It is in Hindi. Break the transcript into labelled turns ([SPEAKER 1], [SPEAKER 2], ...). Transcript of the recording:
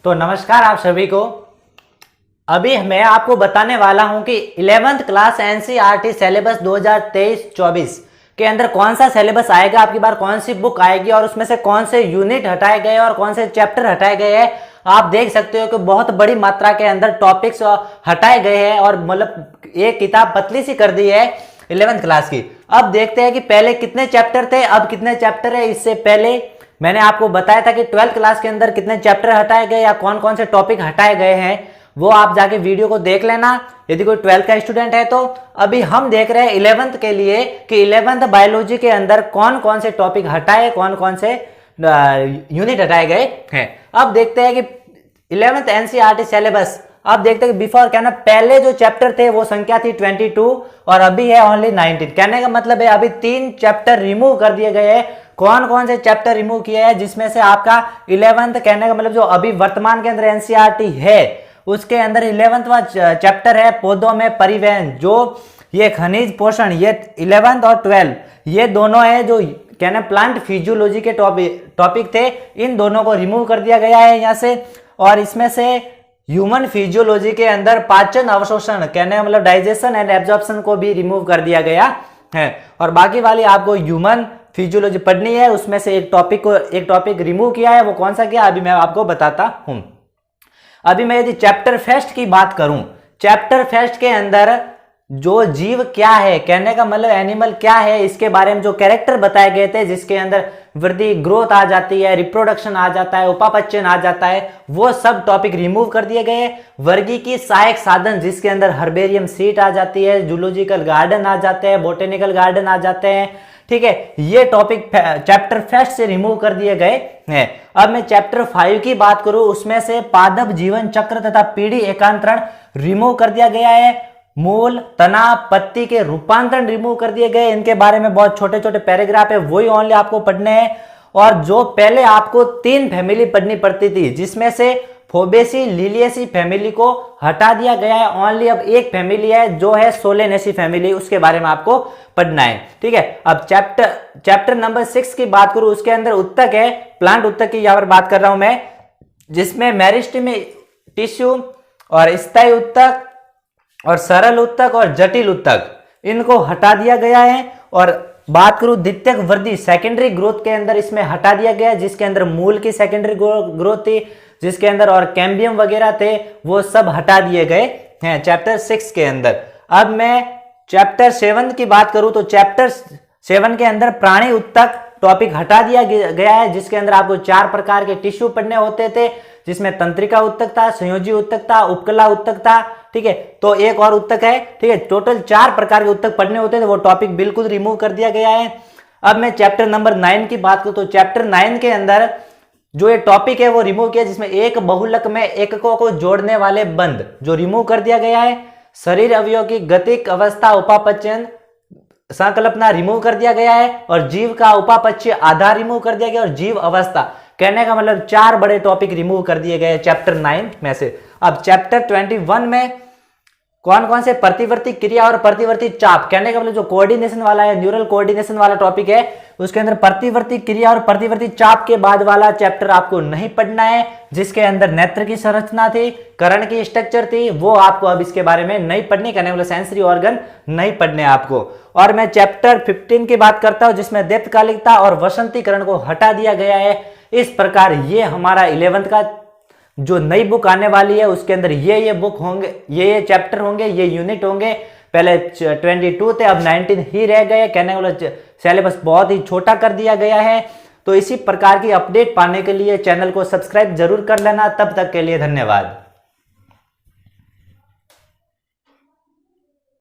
[SPEAKER 1] तो नमस्कार आप सभी को। अभी मैं आपको बताने वाला हूं कि 11th क्लास एनसीईआरटी सिलेबस 2023-24 के अंदर कौन सा सिलेबस आएगा, आपकी बार कौन सी बुक आएगी और उसमें से कौन से यूनिट हटाए गए और कौन से चैप्टर हटाए गए हैं। आप देख सकते हो कि बहुत बड़ी मात्रा के अंदर टॉपिक्स हटाए गए हैं और मतलब एक किताब पतली सी कर दी है 11th क्लास की। अब देखते हैं कि पहले कितने चैप्टर थे, अब कितने चैप्टर है। इससे पहले मैंने आपको बताया था कि 12th क्लास के अंदर कितने चैप्टर हटाए गए या कौन कौन से टॉपिक हटाए गए हैं, वो आप जाके वीडियो को देख लेना यदि कोई 12th का स्टूडेंट है तो। अभी हम देख रहे हैं 11th के लिए कि 11th बायोलॉजी के अंदर कौन कौन से टॉपिक हटाए, कौन कौन से यूनिट हटाए गए हैं। अब देखते हैं कि 11th एनसीईआरटी सिलेबस, आप देखते हैं कि बिफोर क्या ना, पहले जो चैप्टर थे वो संख्या थी 22 और अभी है ओनली 19। कहने का मतलब है अभी 3 चैप्टर रिमूव कर दिए गए हैं। कौन कौन से चैप्टर रिमूव किए हैं, जिसमें से आपका 11th कहने का मतलब जो अभी वर्तमान के अंदर एनसीईआरटी है उसके अंदर 11वां चैप्टर है पौधों में परिवहन। जो ये खनिज पोषण, ये 11th और 12 ये दोनों है जो कहने प्लांट फिजियोलॉजी के टॉपिक थे, इन दोनों को रिमूव कर दिया गया है यहाँ से। और इसमें से ह्यूमन फिजियोलॉजी के अंदर पाचन अवशोषण कहने मतलब डाइजेशन एंड एब्जॉर्प्शन को भी रिमूव कर दिया गया है। और बाकी वाली आपको ह्यूमन फिजियोलॉजी पढ़नी है, उसमें से एक टॉपिक रिमूव किया है। वो कौन सा किया अभी मैं आपको बताता हूं। अभी मैं यदि चैप्टर फर्स्ट की बात करूं, चैप्टर फर्स्ट के अंदर जो जीव क्या है, कहने का मतलब एनिमल क्या है, इसके बारे में जो कैरेक्टर बताए गए थे, जिसके अंदर वृद्धि ग्रोथ आ जाती है, रिप्रोडक्शन आ जाता है, उपापचयन आ जाता है, वो सब टॉपिक रिमूव कर दिए गए। वर्गीकी सहायक साधन, जिसके अंदर हर्बेरियम सीट आ जाती है, जूलॉजिकल गार्डन आ जाते हैं, बोटेनिकल गार्डन आ जाते हैं, ठीक है, ये टॉपिक चैप्टर फर्स्ट से रिमूव कर दिए गए हैं। अब मैं चैप्टर 5 की बात करूं, उसमें से पादप जीवन चक्र तथा पीढ़ी एकांतरण रिमूव कर दिया गया है। मूल, तना, पत्ती के रूपांतरण रिमूव कर दिए गए। इनके बारे में बहुत छोटे छोटे पैराग्राफ है, वही ओनली आपको पढ़ने हैं। और जो पहले आपको 3 फैमिली पढ़नी पड़ती थी, जिसमें से फोबेसी लिलिएसी फैमिली को हटा दिया गया है। ओनली अब एक फैमिली है जो है सोलेनेसी फैमिली, उसके बारे में आपको पढ़ना है, ठीक है। अब चैप्टर नंबर 6 की बात करूं, उसके अंदर उत्तक है, प्लांट उत्तक की यहां पर बात कर रहा हूं मैं, जिसमें मेरिस्टेम टिश्यू और स्थायी उत्तक और सरल उत्तक और जटिल उत्तक, इनको हटा दिया गया है। और बात करूं द्वितीयक वृद्धि सेकेंडरी ग्रोथ के अंदर इसमें हटा दिया गया है, जिसके अंदर मूल की सेकेंडरी ग्रोथ थी, जिसके अंदर और कैम्बियम वगैरह थे, वो सब हटा दिए गए हैं चैप्टर 6 के अंदर। अब मैं चैप्टर 7 की बात करूं तो चैप्टर 7 के अंदर प्राणी उत्तक टॉपिक हटा दिया गया है, जिसके अंदर आपको 4 प्रकार के टिश्यू पढ़ने होते थे, जिसमें तंत्रिका उत्तक था, संयोजी उत्तक था, उपकला उत्तक था, ठीक है। तो एक और उत्तक है, ठीक है। टोटल 4 प्रकार के उत्तक पढ़ने होते थे, वो टॉपिक बिल्कुल रिमूव कर दिया गया है। अब मैं चैप्टर नंबर 9 की बात करूं तो चैप्टर 9 के अंदर जो ये टॉपिक है वो रिमूव किया, जिसमें एक बहुलक में एककों को जोड़ने वाले बंध जो रिमूव कर दिया गया है। शरीर अवयव की गतिक अवस्था, उपापचयन, संकल्पना रिमूव कर दिया गया है। और जीव का उपापचय आधार रिमूव कर दिया गया और जीव अवस्था, कहने का मतलब 4 बड़े टॉपिक रिमूव कर दिए गए चैप्टर 9 में से। अब चैप्टर 21 में कौन कौन से प्रतिवर्ती क्रिया और प्रतिवर्ती चाप, कहने का मतलब जो कोऑर्डिनेशन वाला है, न्यूरल कोऑर्डिनेशन वाला टॉपिक है, उसके अंदर प्रतिवर्ती क्रिया और प्रतिवर्ती चाप के बाद वाला चैप्टर आपको नहीं पढ़ना है, जिसके अंदर नेत्र की संरचना थी, कर्ण की स्ट्रक्चर थी, वो आपको अब इसके बारे में नहीं पढ़नी, कहने का मतलब सेंसरी ऑर्गन नहीं पढ़ने आपको। और मैं चैप्टर 15 की बात करता हूं, जिसमें दीप्तकालिकता और वसंतीकरण को हटा दिया गया है। इस प्रकार ये हमारा 11th का जो नई बुक आने वाली है, उसके अंदर ये बुक होंगे, ये चैप्टर होंगे, ये यूनिट होंगे। पहले 22 थे, अब 19 ही रह गए, कहने का मतलब सिलेबस बहुत ही छोटा कर दिया गया है। तो इसी प्रकार की अपडेट पाने के लिए चैनल को सब्सक्राइब जरूर कर लेना। तब तक के लिए धन्यवाद।